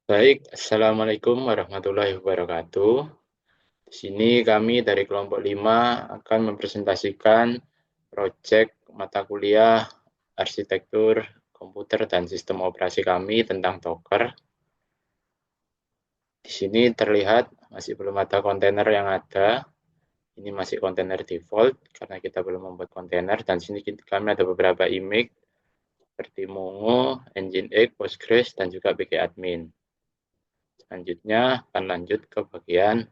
Baik, Assalamualaikum warahmatullahi wabarakatuh. Di sini kami dari kelompok 5 akan mempresentasikan proyek mata kuliah arsitektur komputer dan sistem operasi kami tentang Docker. Di sini terlihat masih belum ada kontainer yang ada. Ini masih kontainer default karena kita belum membuat kontainer. Dan di sini kami ada beberapa image seperti Mongo, Nginx, Postgres, dan juga PG-admin. Selanjutnya akan lanjut ke bagian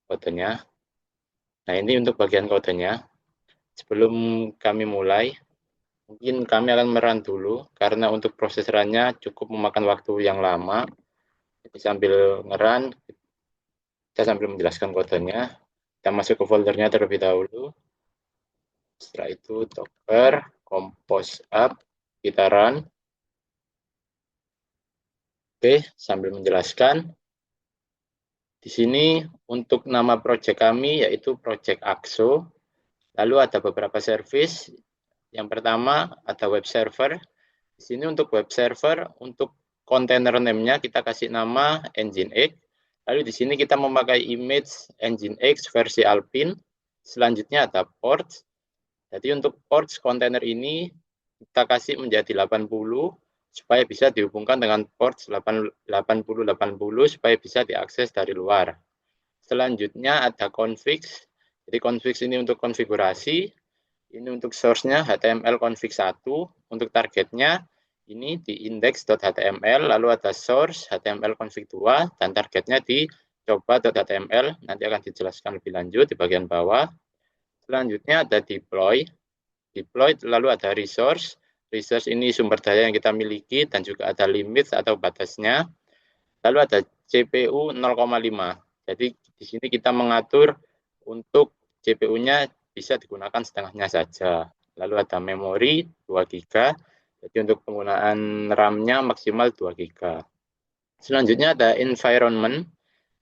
kodenya. Nah, ini untuk bagian kodenya. Sebelum kami mulai, mungkin kami akan meran dulu, karena untuk proses runnya cukup memakan waktu yang lama. Jadi sambil ngeran, kita sambil menjelaskan kodenya. Kita masuk ke foldernya terlebih dahulu. Setelah itu docker, compose up, kita run. Oke, sambil menjelaskan. Di sini untuk nama project kami yaitu Project Axo. Lalu ada beberapa service. Yang pertama ada web server. Di sini untuk web server, untuk container name-nya kita kasih nama Nginx. Lalu di sini kita memakai image Nginx versi Alpine. Selanjutnya ada ports. Jadi untuk ports kontainer ini kita kasih menjadi 80 supaya bisa dihubungkan dengan ports 8080 supaya bisa diakses dari luar. Selanjutnya ada config. Jadi config ini untuk konfigurasi. Ini untuk source-nya HTML config 1. Untuk targetnya ini di index.html, lalu ada source HTML config 2, dan targetnya di coba.html. Nanti akan dijelaskan lebih lanjut di bagian bawah. Selanjutnya ada deploy. Deploy lalu ada resource. Resource ini sumber daya yang kita miliki dan juga ada limit atau batasnya. Lalu ada CPU 0,5. Jadi di sini kita mengatur untuk CPU-nya bisa digunakan setengahnya saja. Lalu ada memori 2 GB. Jadi untuk penggunaan RAM-nya maksimal 2 GB. Selanjutnya ada environment.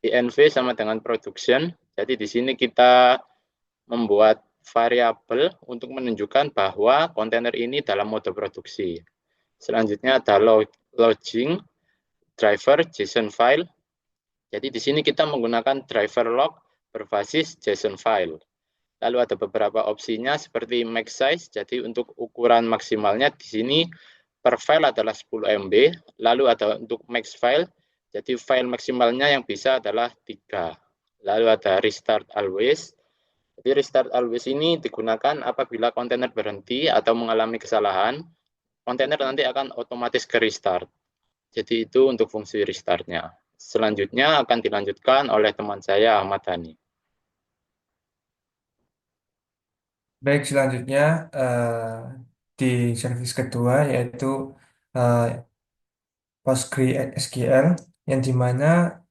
INV sama dengan production. Jadi di sini kita membuat variabel untuk menunjukkan bahwa kontainer ini dalam mode produksi. Selanjutnya ada logging driver JSON file. Jadi di sini kita menggunakan driver log berbasis JSON file. Lalu ada beberapa opsinya seperti max size. Jadi untuk ukuran maksimalnya di sini per file adalah 10 MB. Lalu ada untuk max file. Jadi file maksimalnya yang bisa adalah 3. Lalu ada restart always. Jadi restart always ini digunakan apabila kontainer berhenti atau mengalami kesalahan. Kontainer nanti akan otomatis ke restart. Jadi itu untuk fungsi restartnya. Selanjutnya akan dilanjutkan oleh teman saya Ahmad Dhani. Baik, selanjutnya di service kedua yaitu eh, PostgreSQL yang dimana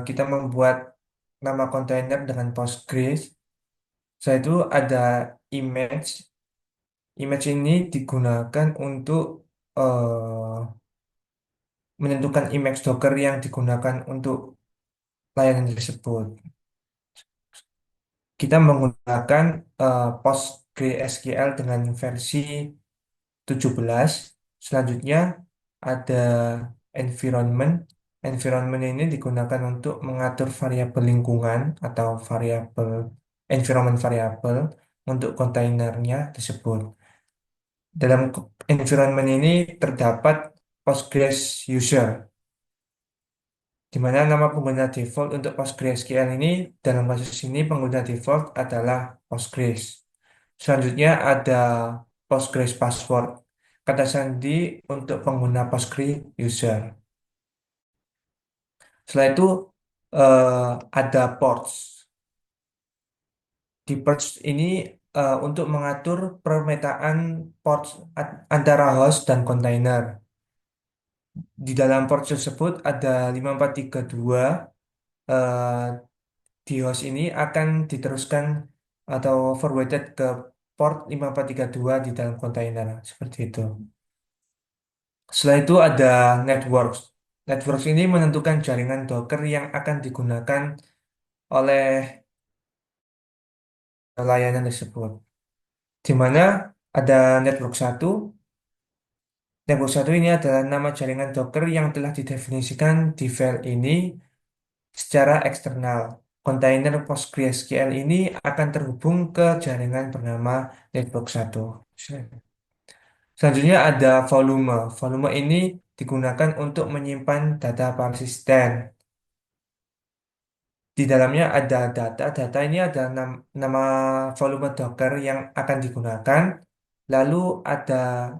kita membuat nama kontainer dengan Postgres. Setelah itu ada image. Image ini digunakan untuk eh, menentukan image Docker yang digunakan untuk layanan tersebut. Kita menggunakan PostgreSQL dengan versi 17. Selanjutnya ada environment. Environment ini digunakan untuk mengatur variabel lingkungan atau variabel environment variabel untuk kontainernya tersebut. Dalam environment ini terdapat Postgres user, di mana nama pengguna default untuk PostgreSQL ini dalam kasus ini pengguna default adalah Postgres. Selanjutnya ada Postgres password, kata sandi untuk pengguna Postgres user. Setelah itu ada ports. Di ports ini untuk mengatur permetaan ports antara host dan kontainer. Di dalam port tersebut ada 5432. eh, di host ini akan diteruskan atau forwarded ke port 5432 di dalam kontainer seperti itu. Setelah itu ada networks. Networks ini menentukan jaringan Docker yang akan digunakan oleh layanan tersebut. Di mana ada network satu. Network 1 ini adalah nama jaringan Docker yang telah didefinisikan di file ini secara eksternal. Kontainer PostgreSQL ini akan terhubung ke jaringan bernama Network 1. Selanjutnya ada volume. Volume ini digunakan untuk menyimpan data persisten. Di dalamnya ada data. Data ini ada nama volume Docker yang akan digunakan. Lalu ada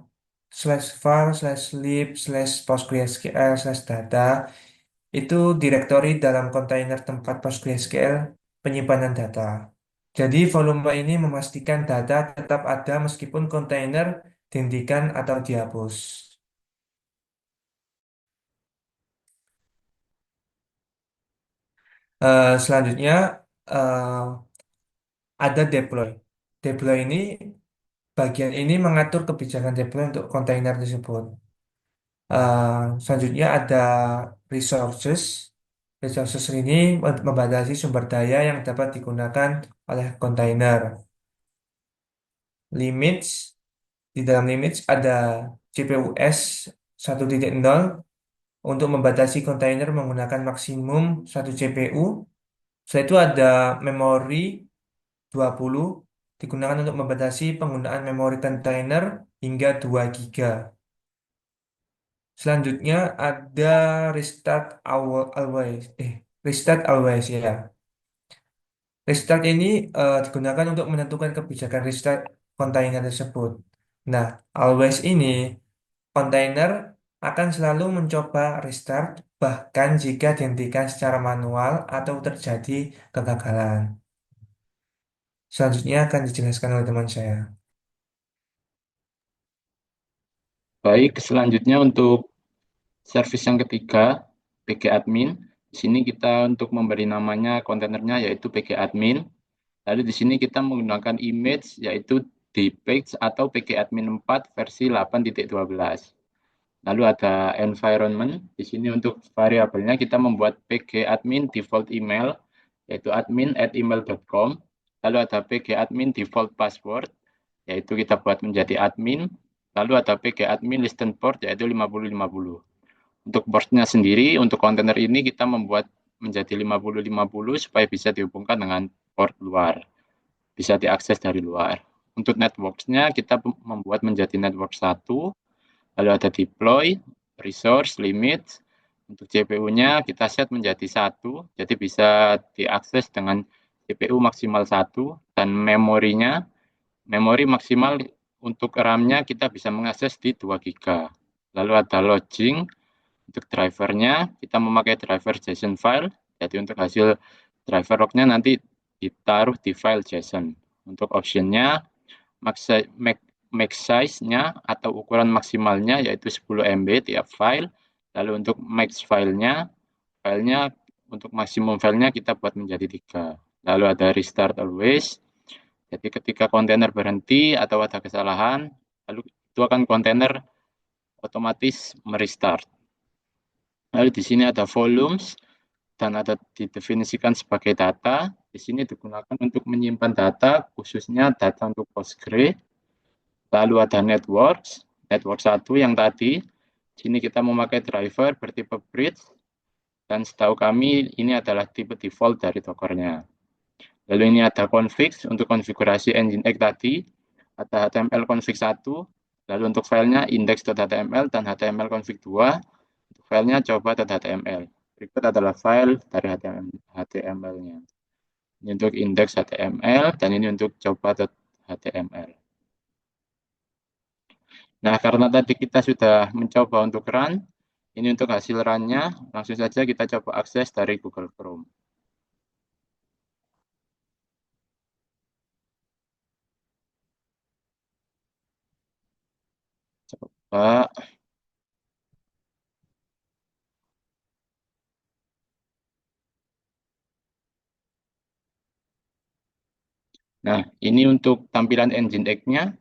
slash var, slash lib, slash PostgreSQL, slash data. Itu direktori dalam kontainer tempat PostgreSQL penyimpanan data. Jadi volume ini memastikan data tetap ada meskipun kontainer dihentikan atau dihapus. Selanjutnya eh, ada deploy. Deploy ini bagian ini mengatur kebijakan deploy untuk kontainer tersebut. Selanjutnya ada resources. Resources ini membatasi sumber daya yang dapat digunakan oleh kontainer. Limits, di dalam limits ada CPUS 1.0 untuk membatasi kontainer menggunakan maksimum 1 CPU. Setelah itu ada memori 20 digunakan untuk membatasi penggunaan memori kontainer hingga 2 giga. Selanjutnya ada restart always. Restart always ya. Restart ini digunakan untuk menentukan kebijakan restart kontainer tersebut. Nah, always ini kontainer akan selalu mencoba restart bahkan jika dihentikan secara manual atau terjadi kegagalan. Selanjutnya akan dijelaskan oleh teman saya. Baik, selanjutnya untuk service yang ketiga, pgadmin. Di sini kita untuk memberi namanya kontainernya yaitu pgadmin. Lalu di sini kita menggunakan image yaitu dpage atau pgadmin 4 versi 8.12. Lalu ada environment. Di sini untuk variabelnya kita membuat pgadmin default email yaitu admin@email.com. Lalu ada pgadmin default password yaitu kita buat menjadi admin. Lalu ada pgadmin listen port yaitu 5050. Untuk portnya sendiri untuk kontainer ini kita membuat menjadi 5050 supaya bisa dihubungkan dengan port luar. Bisa diakses dari luar. Untuk networknya kita membuat menjadi network 1. Lalu ada deploy, resource, limit. Untuk CPU-nya kita set menjadi 1, jadi bisa diakses dengan CPU maksimal 1, dan memori maksimal untuk RAM-nya kita bisa mengakses di 2 GB. Lalu ada login, untuk drivernya kita memakai driver JSON file, jadi untuk hasil driver lognya nanti ditaruh di file JSON. Untuk optionnya max size-nya atau ukuran maksimalnya yaitu 10 MB tiap file. Lalu untuk max filenya untuk maksimum filenya kita buat menjadi 3. Lalu ada restart always. Jadi ketika kontainer berhenti atau ada kesalahan, lalu itu akan kontainer otomatis merestart. Lalu di sini ada volumes dan ada didefinisikan sebagai data. Di sini digunakan untuk menyimpan data, khususnya data untuk Postgre. Lalu ada network 1 yang tadi. Sini kita memakai driver bertipe bridge. Dan setahu kami ini adalah tipe default dari Dockernya. Lalu ini ada config untuk konfigurasi Nginx tadi. Ada HTML config 1. Lalu untuk filenya index.html dan HTML config 2. Untuk filenya coba.html. Berikut adalah file dari HTML-nya. Ini untuk index HTML dan ini untuk coba.html. Nah, karena tadi kita sudah mencoba untuk run, ini untuk hasil run-nya, langsung saja kita coba akses dari Google Chrome. Coba. Nah, ini untuk tampilan Nginx-nya.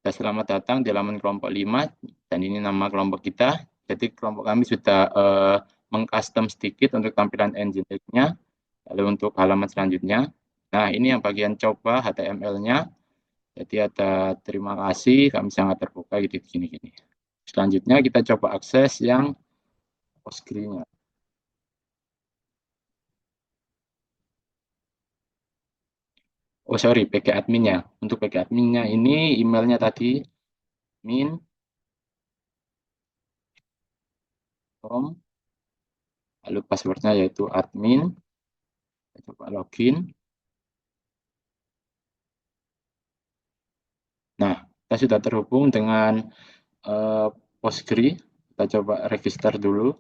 Selamat datang di halaman kelompok 5, dan ini nama kelompok kita. Jadi kelompok kami sudah mengcustom sedikit untuk tampilan Nginx-nya. Lalu untuk halaman selanjutnya, nah ini yang bagian coba HTML-nya. Jadi ada terima kasih, kami sangat terbuka gitu gini-gini. Selanjutnya kita coba akses yang Postgre-nya. Oh sorry, PG adminnya. Untuk PG adminnya ini emailnya tadi min com, lalu passwordnya yaitu admin. Kita coba login. Nah, kita sudah terhubung dengan Postgre. Kita coba register dulu.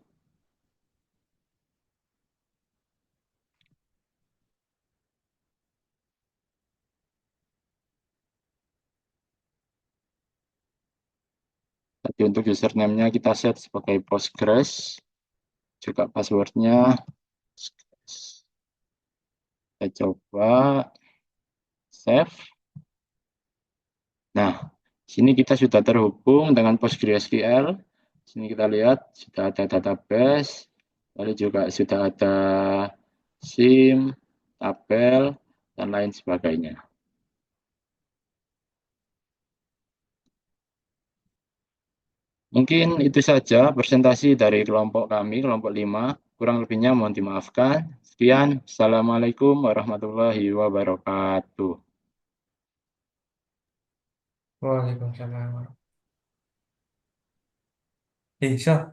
Tadi untuk username-nya kita set sebagai Postgres. Juga passwordnya. Kita coba save. Nah, sini kita sudah terhubung dengan PostgreSQL. Sini kita lihat sudah ada database, lalu juga sudah ada SIM, tabel, dan lain sebagainya. Mungkin itu saja presentasi dari kelompok kami, kelompok 5. Kurang lebihnya mohon dimaafkan. Sekian, Assalamualaikum warahmatullahi wabarakatuh. Waalaikumsalam. Insya